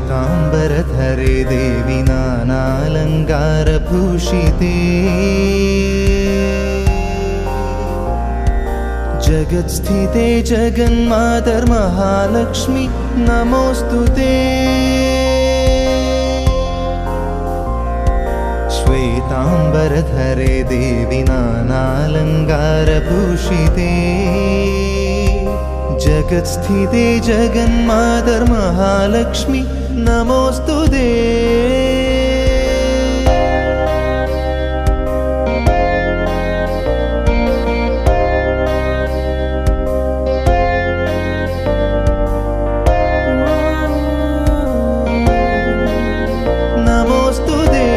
श्वेताम्बरधरे देवी नानालङ्कारभूषिते जगत्स्थिते जगन्मातर्महालक्ष्मी नमोऽस्तु ते। श्वेताम्बरधरे देवी नानालङ्कारभूषिते जगत्स्थिते जगन्मातर्महालक्ष्मी नमोऽस्तु ते। नमोऽस्तु ते।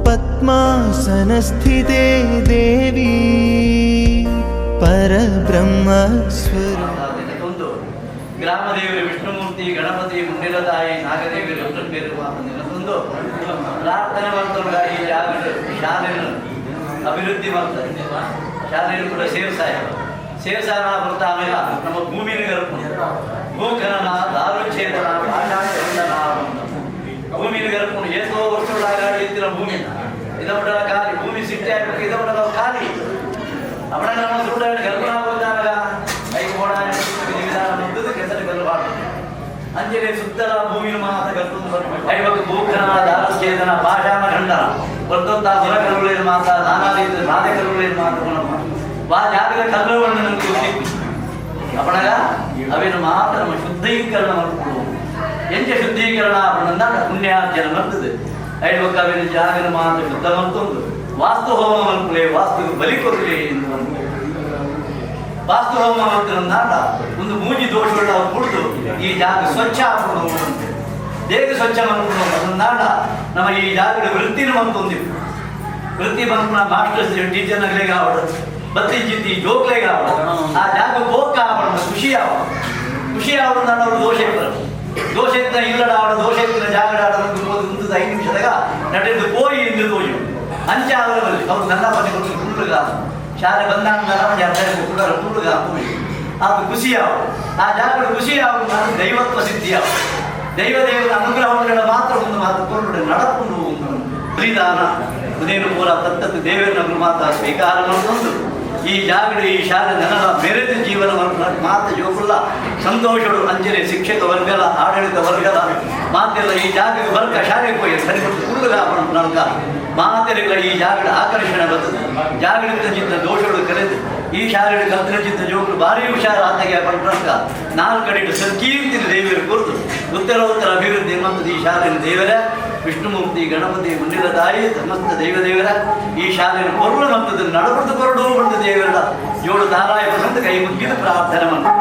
पद्मासनस्थिते देवी परब्रह्मस्वरूप ಗ್ರಾಮ ದೇವರು ವಿಷ್ಣುಮೂರ್ತಿ ಗಣಪತಿ ಮುಂಡಿಲತಾಯಿ ನಾಗದೇವಿಯರು ಒಟ್ಟಂಬೇರುವ ಒಂದು ಪ್ರಾರ್ಥನೆ ಮಾಡ್ತಾರೆ. ಈ ಶಾಲೆಯನ್ನು ಅಭಿವೃದ್ಧಿ ಮಾಡ್ತಾರೆ, ಶಾಲೆಯನ್ನು ಕೂಡ ಸೇರ್ಸಾನ ಬರ್ತಾ ಆಮೇಲೆ ನಮ್ಮ ಭೂಮಿನ ಭೂಖನನ ದಾರುಚ್ಛೇದನ ಭಾಷಾಂತರನ ಭೂಮಿನ ಗರ್ಪಣೆ ಏಸೋ ವರ್ಷಗಳಾಗ ಎತ್ತಿನ ಭೂಮಿ ಇದೊಂಡ ಖಾಲಿ ಭೂಮಿ ಸಿಟ್ಟೆ ಆಗಬೇಕು ಇದೊಂಡ ಖಾಲಿ ಅವನ ನಮ್ಮ ಸುಳ್ಳ ಗರ್ಭಣ ಹೋದಾಗ ಐಕೋಣ ಅಂಜನೆ ಸುತ್ತಲ ಭೂಮಿನ ಮಾತ ಐವತ್ತು ಭೂಖನ ದಾರಚ್ಛೇದನ ಭಾಷಾನ ಖಂಡನ ಒಂದೊಂದ ಹೊರಕರುಳೇನು ಮಾತ ನಾನಾ ರೀತಿಯ ಬಾಧೆ ಕರುಳೇನು ಮಾತ ವಾ ಜಾಗದ ಕಲ್ಲುಗಳನ್ನು ನಮಗೆ ಅಪಣಗ ಅವೇನು ಮಾತ್ರ ನಮ್ಮ ಶುದ್ಧೀಕರಣ ಮಾಡ್ಕೊಳ್ಳುವ ಎಂಚ ಶುದ್ಧೀಕರಣ ಅಪಣಂದ ಪುಣ್ಯಾರ್ಜನ ಬರ್ತದೆ ಐವಕ್ಕ ಅವೇನು ಜಾಗದ ಮಾತು ಶುದ್ಧ ಮತ್ತೊಂದು ವಾಸ್ತು ಹೋಮ ಮಲ್ಪುಲೆ ವಾಸ್ತು ಬಲಿ ಕೊರಲೆ ಎಂದು ವಾಸ್ತು ಹೋಮ ಮಾಡ್ತಾರ ಒಂದು ಮೂಜಿ ದೋಷಗಳನ್ನ ಅವ್ರು ಕುಡಿದು ಈ ಜಾಗ ಸ್ವಚ್ಛ ಆಗ್ಬಿಡೋದು ದೇಹ ಸ್ವಚ್ಛ ಮಾಡ್ಬಿಡೋದು ಅದನ್ನಾಡ ನಮ್ಮ ಈ ಜಾಗದ ವೃತ್ತಿನ ಮತ್ತೊಂದಿವು ವೃತ್ತಿ ಬಂದು ಮಾಸ್ಟರ್ಸ್ ಟೀಚರ್ನಾಗಲೇಗ ಆವಡು ಬತ್ತಿ ಜಿತ್ತಿ ಜೋಕ್ಲೇಗ ಆವಡು ಆ ಜಾಗ ಬೋಕ್ಕ ಆವಡ ಖುಷಿ ಆವಡು ನಾನು ಅವರು ದೋಷ ಇರ್ತಾರೆ ದೋಷ ಇತ್ತ ಇಲ್ಲಡ ಆವಡ ದೋಷ ಇತ್ತಿನ ಜಾಗಡ ಆಡೋದು 5 ನಿಮಿಷದಾಗ ನಡೆದು ಪೋಯಿ ಎಂದು ತೋಜು ಅಂಚೆ ಅವರಲ್ಲಿ ಅವ್ರು ನನ್ನ ಮನೆ ಕೊಟ್ಟು ಕುಂಡ್ರಗ ಶಾಲೆ ಬಂದಾಗ ಕುಂಡ್ರಗ ಅದು ಖುಷಿಯಾವು ಆ ಜಾಗಗಳು ಖುಷಿಯಾವು ನಾನು ದೈವತ್ವ ಸಿದ್ಧಿಯಾವು ದೈವದೇವರ ಅನುಗ್ರಹಗಳ ಮಾತ್ರ ಒಂದು ಮಾತು ಕೊರಡು ನಡಕೊಂಡು ಬಲಿದಾನ ಉದೇನು ಪೂರ ತತ್ತತ್ತು ದೇವರ ಮಾತ್ರ ಸ್ವೀಕಾರ ಮಾಡಿಕೊಂಡು ಈ ಜಾಗಗಳು ಈ ಶಾಲೆ ನನಗ ಮೆರೆದ ಜೀವನ ಮಾತು ಜೋಗುಲ್ಲ ಸಂತೋಷಗಳು ಅಂಜನೆ ಶಿಕ್ಷಕ ವರ್ಗದ ಆಡಳಿತ ವರ್ಗದ ಮಾತೆಲ್ಲ ಈ ಜಾಗಕ್ಕೆ ವರ್ಗ ಶಾಲೆಗೆ ಹೋಗಿ ಸರಿಪಟ್ಟು ಕುರುಡುಗ ನನಗ ಮಾತೆರೆಗಳ ಈ ಜಾಗದ ಆಕರ್ಷಣೆ ಬರ್ತದೆ ಜಾಗೃತ ಚಿತ್ತ ದೋಷಗಳು ಕರೆದು ಈ ಶಾಲೆಗಳ ಕಲ್ತರ ಚಿತ್ತ ಜೋಗುಲು ಭಾರಿ ಹುಷಾರ ಆತಗೆ ಪಡ್ಕ 4 ಕಡೆ ಸಂಕೀರ್ತಿನ ದೇವಿಯರು ಕುರಿತು ಉತ್ತರೋತ್ತರ ಅಭಿವೃದ್ಧಿ ಮತ್ತು ಈ ಶಾಲೆಯ ದೇವರ ವಿಷ್ಣುಮೂರ್ತಿ ಗಣಪತಿ ಮುಂಡಿಲತಾಯಿ ಸಮಸ್ತ ದೇವರ ಈ ಶಾಲೆಯನ್ನು ಕೊರಳು ಮತ್ತು ನಡಪಟ್ಟು ಕೊರಡು ಬಂದ ದೇವರ ಜೋಡು ದಾರಾಯ ಬಂದ ಕೈ ಮುಗಿದು ಪ್ರಾರ್ಥನೆ ಮಾಡ್ತಾರೆ.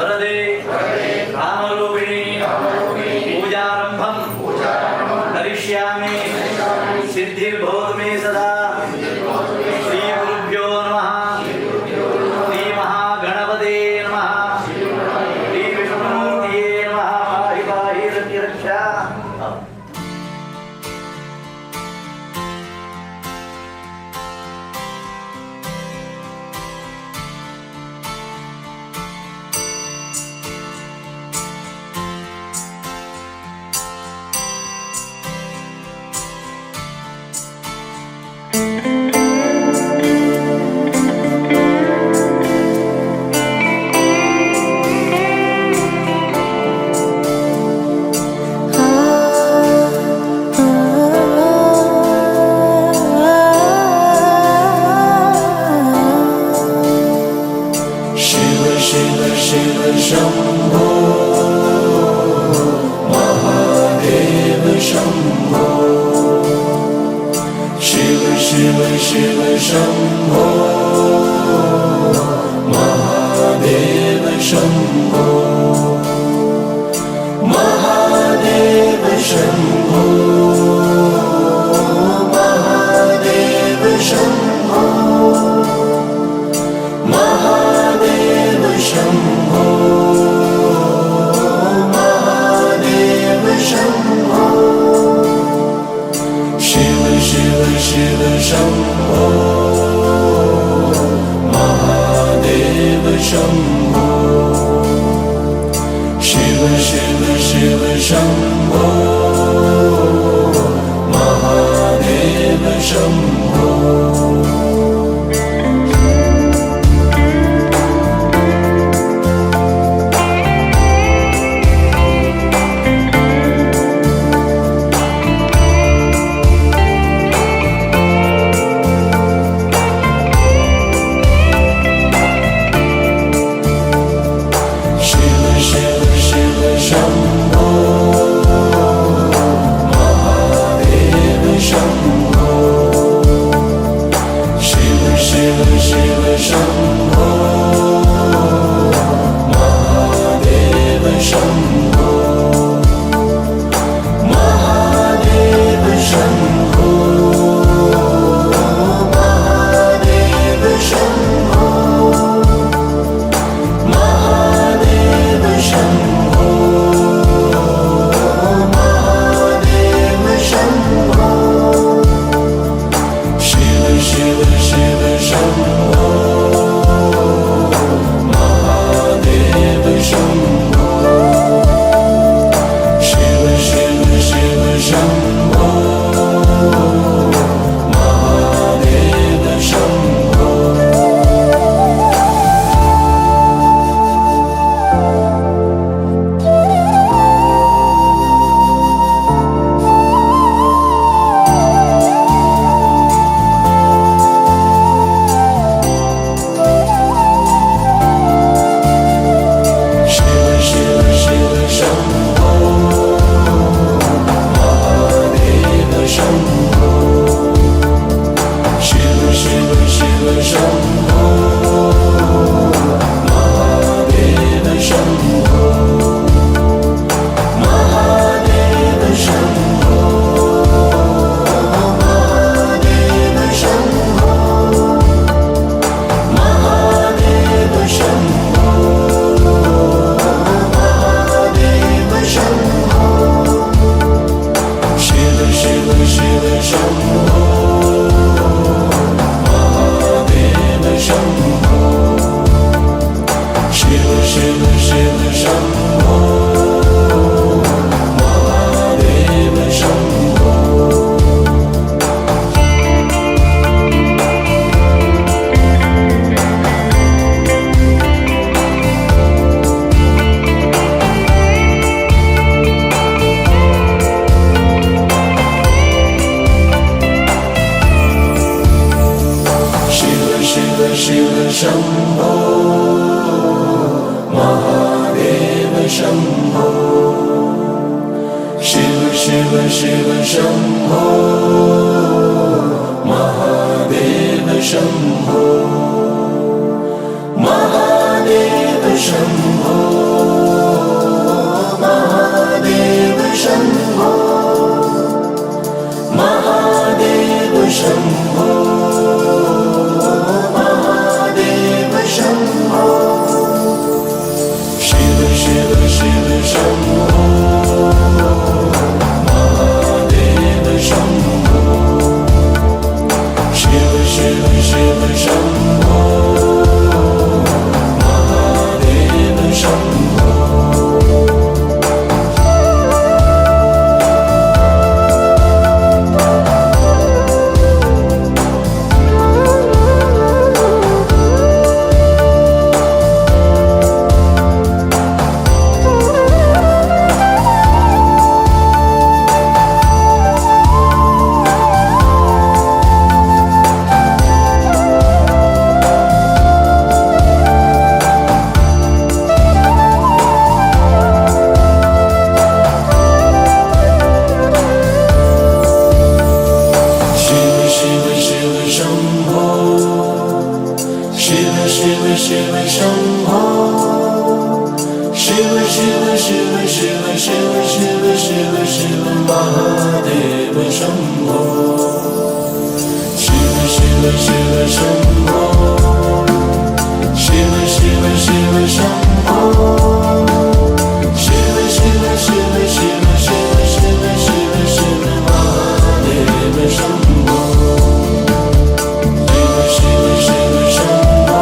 वरदे रामरूपिणी पूजारंभं करिष्यामि सिद्धिर्भवतु मे सदा। श्री गुरुभ्यो नमः। श्री महागणपते नमः। श्री विष्णुमूर्तिये नमः। पाहि पाहि रक्षा। शंभो महादेव शंभो शिव शिव शिव शंभो महादेव शंभो महादेव शंभो महादेव शंभो महादेव शम्भो शिव शिव शिव शम्भो महादेव शम्भो शम्भो महादेव शम्भो शिव शिव शिव शम्भो महादेव शम्भो महादेव शम्भो महादेव शम्भो महादेव शम्भो शिव शिव शिव शम्भो महादेव शम्भो शिव शिव शिव शम्भो महादेव शम्भो महादेव शम्भो शिव शिव शिव शम्भो शिव शिव शिव शम्भो शिव शिव शिव शिव शिव शिव शिव शिव महादेव शम्भो शिव शिव शिव शम्भो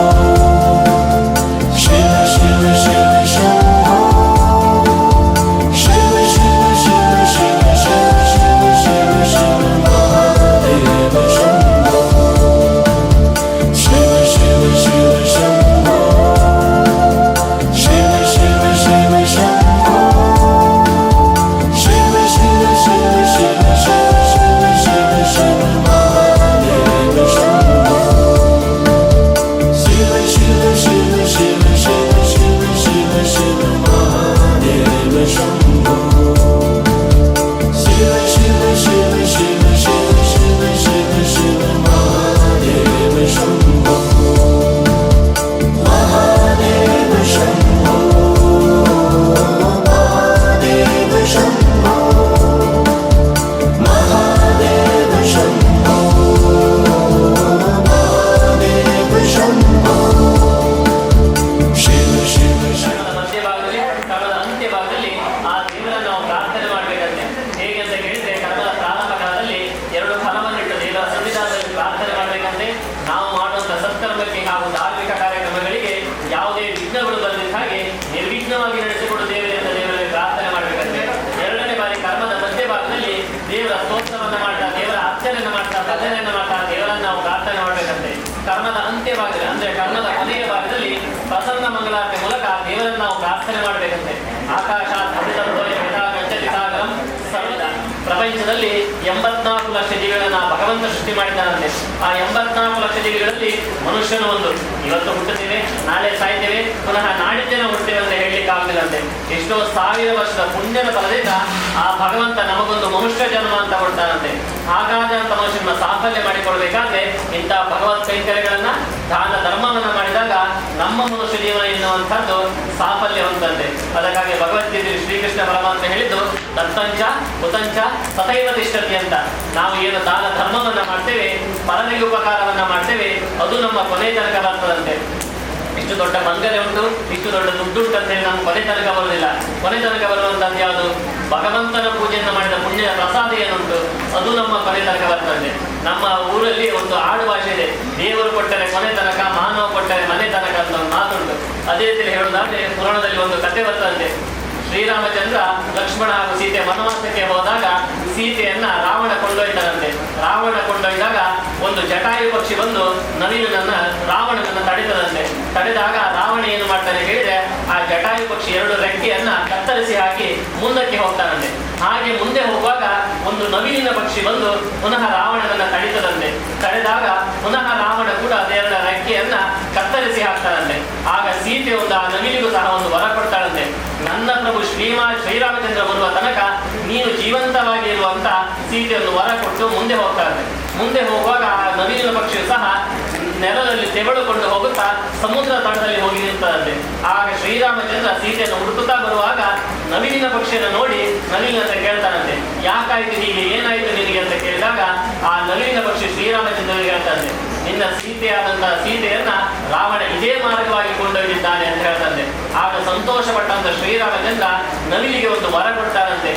ಸತ್ಕರ್ಮಕ್ಕೆ ಹಾಗೂ ಧಾರ್ಮಿಕ ಕಾರ್ಯಕ್ರಮಗಳಿಗೆ ಯಾವುದೇ ವಿಘ್ನಗಳು ಬಂದಿದ್ದ ಹಾಗೆ ನಿರ್ವಿಘ್ನವಾಗಿ ನಡೆಸಿಕೊಡುತ್ತೇವೆ ಅಂತ ದೇವರಲ್ಲಿ ಪ್ರಾರ್ಥನೆ ಮಾಡಬೇಕಂತೆ. ಎರಡನೇ ಬಾರಿ ಕರ್ಮದ ಮಧ್ಯ ಭಾಗದಲ್ಲಿ ದೇವರ ಸ್ತೋತ್ರವನ್ನು ಮಾಡ್ತಾ, ದೇವರ ಅರ್ಚನೆಯನ್ನು ಮಾಡ್ತಾ, ಭಜನೆಯನ್ನು ಮಾಡ್ತಾ ದೇವರನ್ನು ನಾವು ಪ್ರಾರ್ಥನೆ ಮಾಡಬೇಕಂತೆ. ಕರ್ಮದ ಅಂತ್ಯ ಭಾಗದಲ್ಲಿ ಅಂದ್ರೆ ಕರ್ಮದ ಕೊನೆಯ ಭಾಗದಲ್ಲಿ ಪ್ರಸನ್ನ ಮಂಗಳಾರತಿ ಮೂಲಕ ದೇವರನ್ನು ನಾವು ಪ್ರಾರ್ಥನೆ ಮಾಡಬೇಕಂತೆ. ಆಕಾಶ ಪ್ರಪಂಚದಲ್ಲಿ 84 ಲಕ್ಷ ಜೀವಿಗಳನ್ನ ಭಗವಂತ ಸೃಷ್ಟಿ ಮಾಡಿದ್ದಾನಂತೆ. ಆ 84 ಲಕ್ಷ ಜೀವಿಗಳಲ್ಲಿ ಮನುಷ್ಯನು ಒಂದು. ಇವತ್ತು ಹುಟ್ಟುತ್ತೇವೆ, ನಾಳೆ ಸಾಯ್ತೇವೆ, ಪುನಃ ನಾಡಿದ್ದೇನೆ ಹುಟ್ಟುತ್ತೇವೆ ಅಂತ ಹೇಳಲಿಕ್ಕೆ ಆಗ್ತಿಲ್ಲಂತೆ. ಎಷ್ಟೋ ಸಾವಿರ ವರ್ಷದ ಪುಣ್ಯದ ಫಲದಿಂದ ಆ ಭಗವಂತ ನಮಗೊಂದು ಮನುಷ್ಯ ಜನ್ಮ ಅಂತ ಕೊಡ್ತಾನಂತೆ. ಹಾಗಾದಂತ ಮನುಷ್ಯನ ಸಾಫಲ್ಯ ಮಾಡಿಕೊಳ್ಬೇಕಾದ್ರೆ ಇಂಥ ಭಗವತ್ ಕೈಂಕರ್ಯಗಳನ್ನ, ದಾನ ಧರ್ಮವನ್ನ ಮಾಡಿದಾಗ ನಮ್ಮ ಮನುಷ್ಯ ಜೀವನ ಎನ್ನುವಂಥದ್ದು ಸಾಫಲ್ಯ ಹೊಂದಂತೆ. ಅದಕ್ಕಾಗಿ ಭಗವದ್ಗೀತೆಯಲ್ಲಿ ಶ್ರೀಕೃಷ್ಣ ಪರಮಾತ್ಮ ಹೇಳಿದ್ದು ದತ್ತಂಚ ಕುತಂಚ ಸತೈವ ತಿಷ್ಠತಿ ಅಂತ. ನಾವು ಏನು ದಾನ ಧರ್ಮವನ್ನ ಮಾಡ್ತೇವೆ, ಪರನಿಗೆ ಉಪಕಾರವನ್ನ ಮಾಡ್ತೇವೆ, ಅದು ನಮ್ಮ ಕೊನೆ ತನಕ ಬರ್ತದಂತೆ. ಇಷ್ಟು ದೊಡ್ಡ ಮಂಗಲೆ ಉಂಟು, ಇಷ್ಟು ದೊಡ್ಡ ದುಡ್ಡು ಉಂಟಂತೇಳಿ ನಮ್ಮ ಕೊನೆ ತನಕ ಬರುವುದಿಲ್ಲ. ಕೊನೆ ತನಕ ಬರುವಂತದ್ದು ಯಾವುದು? ಭಗವಂತನ ಪೂಜೆಯನ್ನು ಮಾಡಿದ ಪುಣ್ಯದ ಪ್ರಸಾದ ಏನುಂಟು ಅದು ನಮ್ಮ ಕೊನೆ ತನಕ ಬರ್ತದೆ. ನಮ್ಮ ಊರಲ್ಲಿ ಒಂದು ಆಡು ಭಾಷೆ ಇದೆ, ದೇವರು ಕೊಟ್ಟರೆ ಕೊನೆ ತನಕ, ಮಾನವ ಕೊಟ್ಟರೆ ಮನೆ ತನಕ ಅಂತ ಒಂದು ಮಾತುಂಟು. ಅದೇ ರೀತಿ ಹೇಳುವುದಾದ್ರೆ ಪುರಾಣದಲ್ಲಿ ಒಂದು ಕಥೆ ಬರ್ತದೆ. ಶ್ರೀರಾಮಚಂದ್ರ ಲಕ್ಷ್ಮಣ ಹಾಗೂ ಸೀತೆ ವನವಾಸಕ್ಕೆ ಹೋದಾಗ ಸೀತೆಯನ್ನ ರಾವಣ ಕೊಂಡೊಯ್ತಾರಂತೆ. ರಾವಣ ಕೊಂಡೊಯ್ದಾಗ ಒಂದು ಜಟಾಯು ಪಕ್ಷಿ ಬಂದು ನವಿಲನ್ನ ರಾವಣನನ್ನ ತಡೆದದಂತೆ. ತಡೆದಾಗ ರಾವಣ ಏನು ಮಾಡ್ತಾನೆ ಹೇಳಿದ್ರೆ ಆ ಜಟಾಯು ಪಕ್ಷಿ 2 ರೆಕ್ಕೆಯನ್ನ ಕತ್ತರಿಸಿ ಹಾಕಿ ಮುಂದಕ್ಕೆ ಹೋಗ್ತಾನಂತೆ. ಹಾಗೆ ಮುಂದೆ ಹೋಗುವಾಗ ಒಂದು ನವಿಲಿನ ಪಕ್ಷಿ ಬಂದು ಪುನಃ ರಾವಣನನ್ನ ತಡಿತದಂತೆ. ತಡೆದಾಗ ಪುನಃ ರಾವಣ ಕೂಡ ಅದೆರಡ ರೆಕ್ಕೆಯನ್ನ ಕತ್ತರಿಸಿ ಹಾಕ್ತಾನಂತೆ. ಆಗ ಸೀತೆ ಒಂದು ಆ ನವಿಲಿಗೂ ಸಹ ಒಂದು ವರ ಕೊಡ್ತಾಳಂತೆ. ನನ್ನ ಪ್ರಭು ಶ್ರೀರಾಮಚಂದ್ರ ಬರುವ ತನಕ ನೀನು ಜೀವಂತವಾಗಿ ಇರುವಂತ ಸೀತೆಯನ್ನು ವರ ಕೊಟ್ಟು ಮುಂದೆ ಹೋಗ್ತಾರಂತೆ. ಮುಂದೆ ಹೋಗುವಾಗ ಆ ನವಿಲಿನ ಪಕ್ಷಿಯು ಸಹ ನೆಲದಲ್ಲಿ ತೆವಳುಕೊಂಡು ಹೋಗುತ್ತಾ ಸಮುದ್ರ ತಟದಲ್ಲಿ ಹೋಗಿ ನಿಲ್ತದಂತೆ. ಆಗ ಶ್ರೀರಾಮಚಂದ್ರ ಸೀತೆಯನ್ನು ಹುಡುಕುತ್ತಾ ಬರುವಾಗ ನವಿಲಿನ ಪಕ್ಷಿಯನ್ನು ನೋಡಿ ನವಿಲಿನಂತ ಕೇಳ್ತಾನಂತೆ, ಯಾಕಾಯ್ತು ಹೀಗೆ, ಏನಾಯ್ತು ನಿನಗೆ ಅಂತ ಕೇಳಿದಾಗ ಆ ನವಿಲಿನ ಪಕ್ಷಿ ಶ್ರೀರಾಮಚಂದ್ರನಿಗೆ ಹೇಳ್ತಾನೆ, ನಿನ್ನ ಸೀತೆಯಾದಂತಹ ಸೀತೆಯನ್ನ ರಾವಣ ಇದೇ ಮಾರ್ಗವಾಗಿ ಕೊಂಡೊಯ್ದಿದ್ದಾನೆ ಅಂತ ಹೇಳ್ತಾನೆ. ಆಗ ಸಂತೋಷ ಪಟ್ಟಂತ ಶ್ರೀರಾಮಚಂದ್ರ ನವಿಲಿಗೆ ಒಂದು ವರ ಕೊಡ್ತಾರಂತೆ.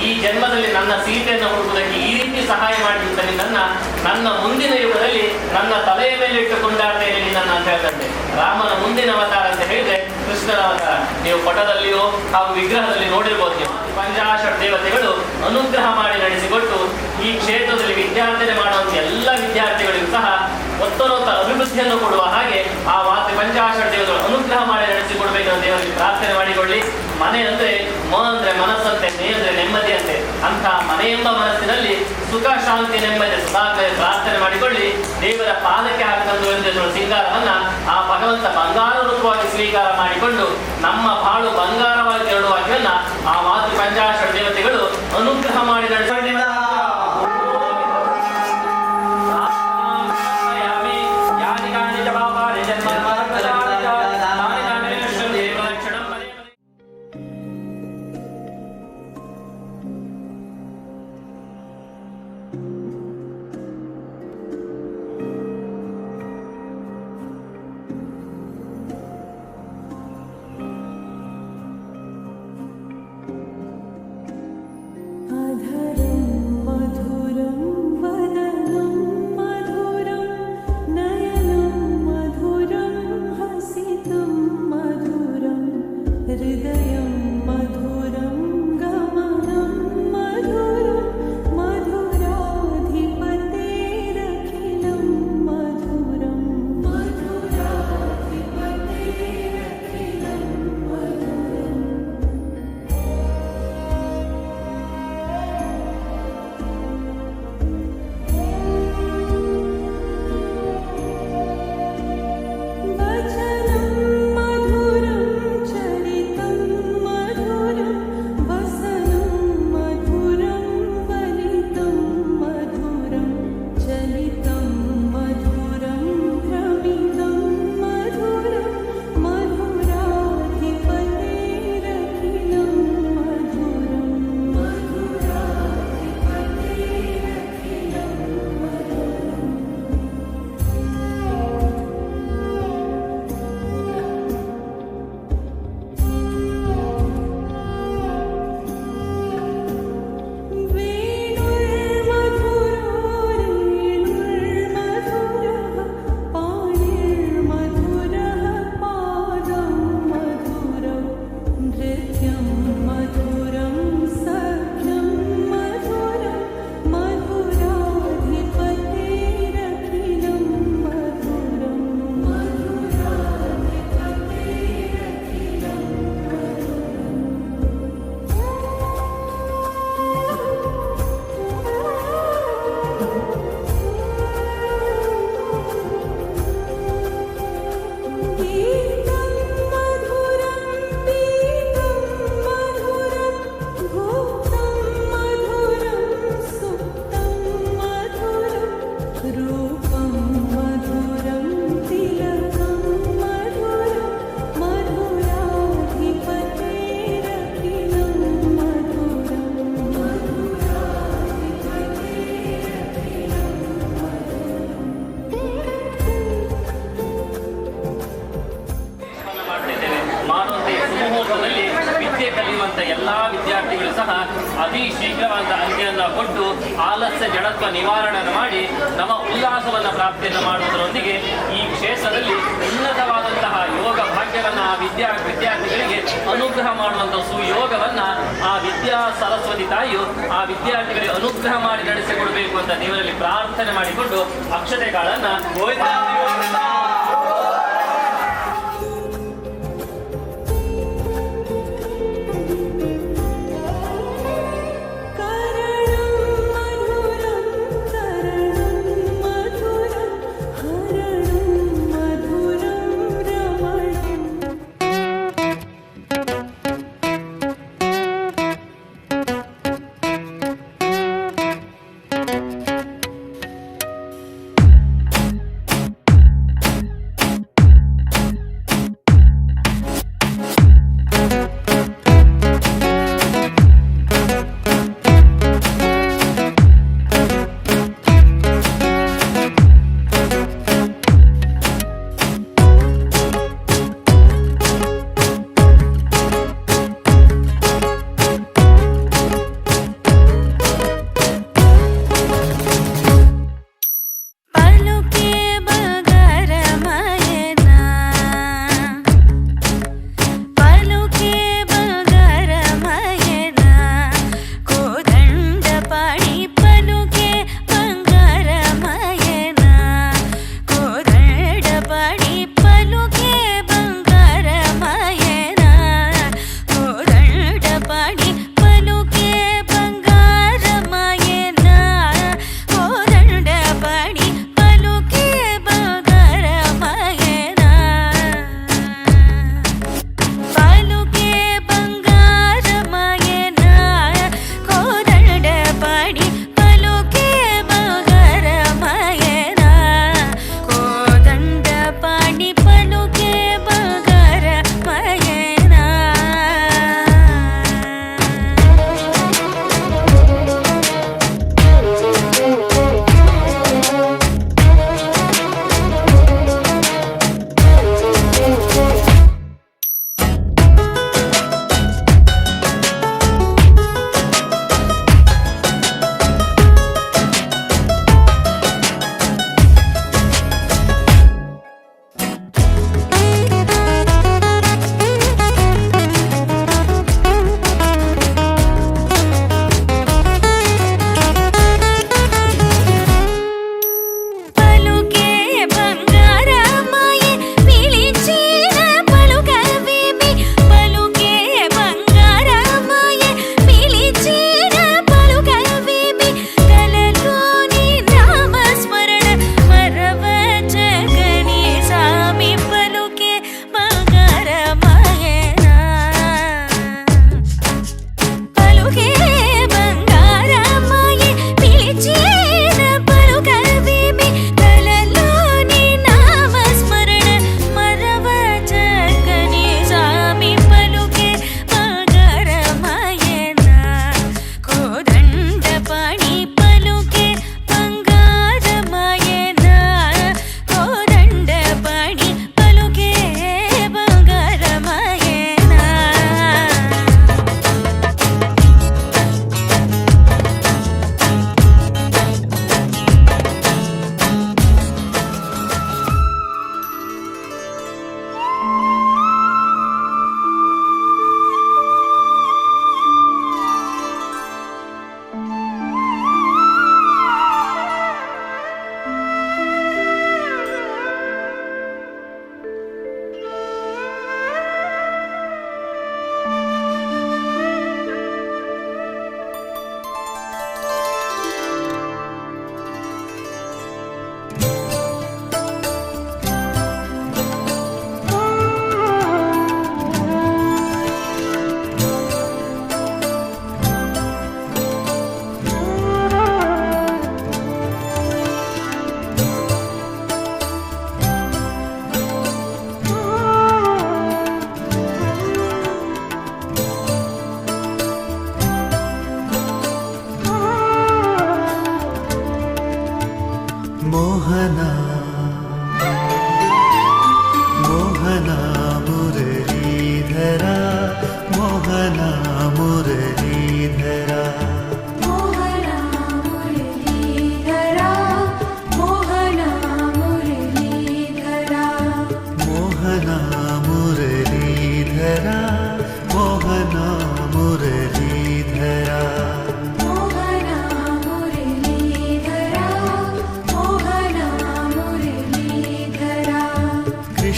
ಈ ಜನ್ಮದಲ್ಲಿ ನನ್ನ ಸೀತೆಯನ್ನು ಹುಡುಕುವುದಕ್ಕೆ ಈ ರೀತಿ ಸಹಾಯ ಮಾಡಿದಂತ ನಿನ್ನನ್ನ ನನ್ನ ಮುಂದಿನ ಯುಗದಲ್ಲಿ ನನ್ನ ತಲೆಯ ಮೇಲೆ ಇಟ್ಟುಕೊಂಡಾಡ್ತೇನೆ ನಿನ್ನನ್ನು ಅಂತ ಹೇಳ್ತಂತೆ. ರಾಮನ ಮುಂದಿನ ಅವತಾರ ಅಂತ ಹೇಳಿದ್ರೆ ಕೃಷ್ಣನ ಅವತಾರ. ನೀವು ಪಟದಲ್ಲಿಯೋ ಹಾಗೂ ವಿಗ್ರಹದಲ್ಲಿ ನೋಡಿರ್ಬೋದು. ನೀವು ಪಂಚಾಶತ್ ದೇವತೆಗಳು ಅನುಗ್ರಹ ಮಾಡಿ ನಡೆಸಿಕೊಟ್ಟು ಈ ಕ್ಷೇತ್ರದಲ್ಲಿ ವಿದ್ಯಾರ್ಥನೆ ಮಾಡುವಂತ ಎಲ್ಲ ವಿದ್ಯಾರ್ಥಿಗಳಿಗೂ ಸಹ ಒತ್ತೊರೊತ್ತ ಅಭಿವೃದ್ಧಿಯನ್ನು ಕೊಡುವ ಹಾಗೆ ಆ ಪಂಚಾಶತ್ ದೇವತೆಗಳು ಅನುಗ್ರಹ ಮಾಡಿ ನಡೆಸಿಕೊಡ್ಬೇಕು ಅಂತ ದೇವರಿಗೆ ಪ್ರಾರ್ಥನೆ ಮಾಡಿಕೊಳ್ಳಿ. ಮನೆ ಅಂದ್ರೆ ಅಂದ್ರೆ ಮನಸ್ಸಂತೆ, ಮನೆ ಅಂದ್ರೆ ನೆಮ್ಮದಿ ಅಂತೆ. ಅಂತ ಮನೆ ಎಂಬ ಮನಸ್ಸಿನಲ್ಲಿ ಸುಖ ಶಾಂತಿ ನೆಮ್ಮದಿ ಸದಾಕಾಲ ಪ್ರಾರ್ಥನೆ ಮಾಡಿಕೊಳ್ಳಿ. ದೇವರ ಪಾದಕ್ಕೆ ಹಾಕುವ ಸಿಂಗಾರವನ್ನ ಆ ಭಗವಂತ ಬಂಗಾರ ರೂಪವಾಗಿ ಸ್ವೀಕಾರ ಮಾಡಿಕೊಂಡು ನಮ್ಮ ಬಾಳು ಬಂಗಾರವಾಗಿ ಎರಡುವಾಗ್ಯನ್ನ ಆ ಪಂಚಾಶತ್ ದೇವತೆಗಳು ಅನುಗ್ರಹ ಮಾಡಿ ನಡೆಸಿಕೊಂಡಿಲ್ಲ. अधरम् ಎಲ್ಲ ವಿದ್ಯಾರ್ಥಿಗಳು ಸಹ ಅತಿ ಶೀಘ್ರವಾದ ಅಂತ್ಯವನ್ನು ಕೊಟ್ಟು ಆಲಸ್ಯ ಜಡತ್ವ ನಿವಾರಣೆ ಮಾಡಿ ನಮ್ಮ ಉಲ್ಲಾಸವನ್ನು ಪ್ರಾಪ್ತಿಯನ್ನು ಮಾಡುವುದರೊಂದಿಗೆ ಈ ಕ್ಷೇತ್ರದಲ್ಲಿ ಉನ್ನತವಾದಂತಹ ಯೋಗ ಭಾಗ್ಯವನ್ನು ಆ ವಿದ್ಯಾರ್ಥಿಗಳಿಗೆ ಅನುಗ್ರಹ ಮಾಡುವಂತಹ ಸುಯೋಗವನ್ನು ಆ ವಿದ್ಯಾ ಸರಸ್ವತಿ ತಾಯಿಯು ಆ ವಿದ್ಯಾರ್ಥಿಗಳಿಗೆ ಅನುಗ್ರಹ ಮಾಡಿ ನಡೆಸಿಕೊಡಬೇಕು ಅಂತ ದೇವರಲ್ಲಿ ಪ್ರಾರ್ಥನೆ ಮಾಡಿಕೊಂಡು ಅಕ್ಷತೆಗಳನ್ನು पलुके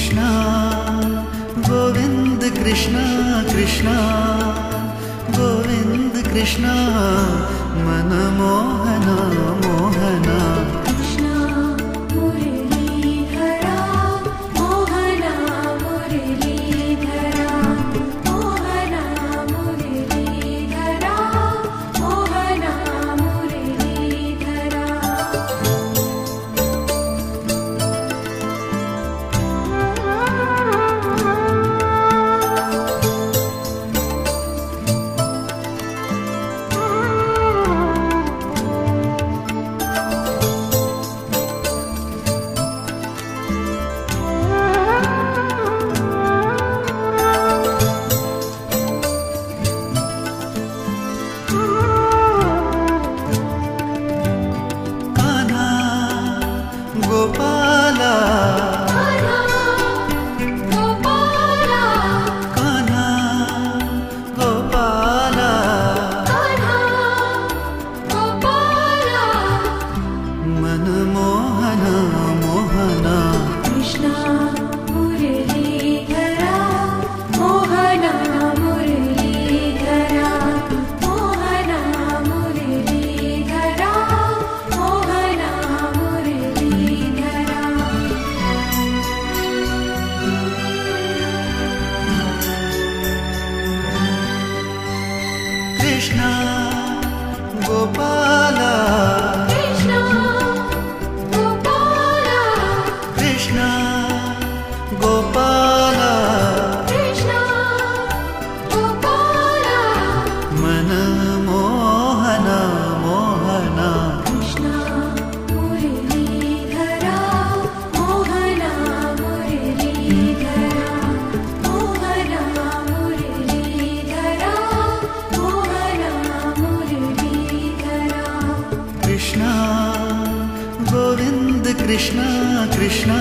ಕೃಷ್ಣ ಗೋವಿಂದ ಕೃಷ್ಣ ಕೃಷ್ಣ ಗೋವಿಂದ ಕೃಷ್ಣ ಮನಮೋಹನ ಮೋಹನ ಕೃಷ್ಣ ಮುರಳೀಧರ ಮೋಹನ ಮುರಳೀಧರ ಮೋಹನ ಮುರಳೀಧರ ಮೋಹನ ಮುರಳೀಧರ ಕಾನಾ ಗೋಪಾಲ ಗೋಪಾಲ ಕಾನಾ ಗೋಪಾಲ ಗೋಪಾಲ ಮನಮೋಹನ ಮೋಹನ ಕೃಷ್ಣ ಮುರಳೀಧರ ಮೋಹನ ಮುರಳೀಧರ ಮೋಹನ ಮುರಳೀಧರ ಮೋಹನ ಮುರಳೀಧರ ಕೃಷ್ಣ ಗೋಪಾಲ ಕೃಷ್ಣ ಗೋಪಾಲ ಕೃಷ್ಣ ಗೋಪಾಲ ಕೃಷ್ಣ ಗೋಪಾಲ ಮನಮೋಹನ ಮೋಹನ ಕೃಷ್ಣ ಮುರಳೀಧರ ಮೋಹನ ಮುರಳೀಧರ ಮೋಹನ ಮುರಳೀಧರ ಮೋಹನ ಮುರಳೀಧರ ಕೃಷ್ಣ ಗೋವಿಂದ ಕೃಷ್ಣ ಕೃಷ್ಣ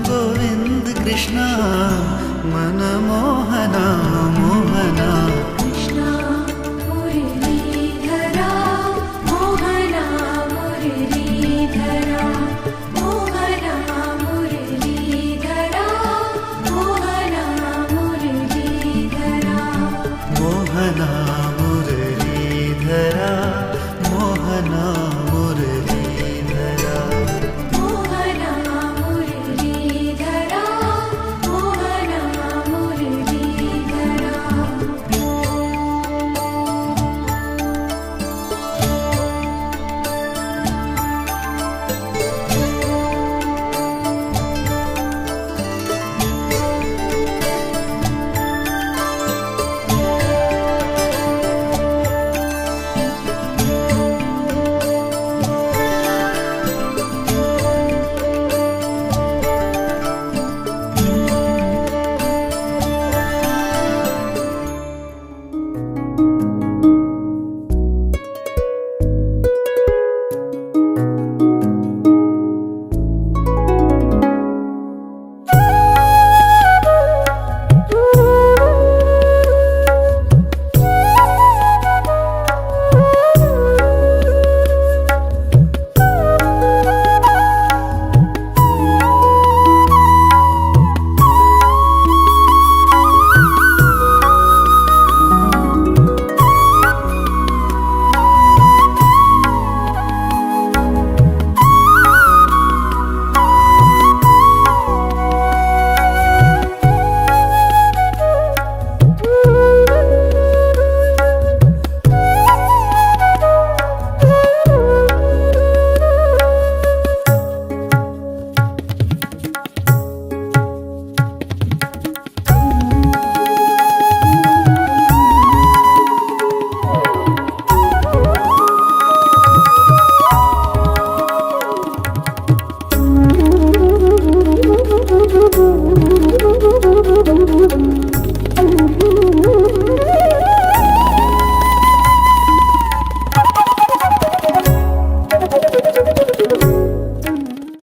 ಗೋವಿಂದ ಕೃಷ್ಣ ಮನಮೋಹನ ಮೋಹನ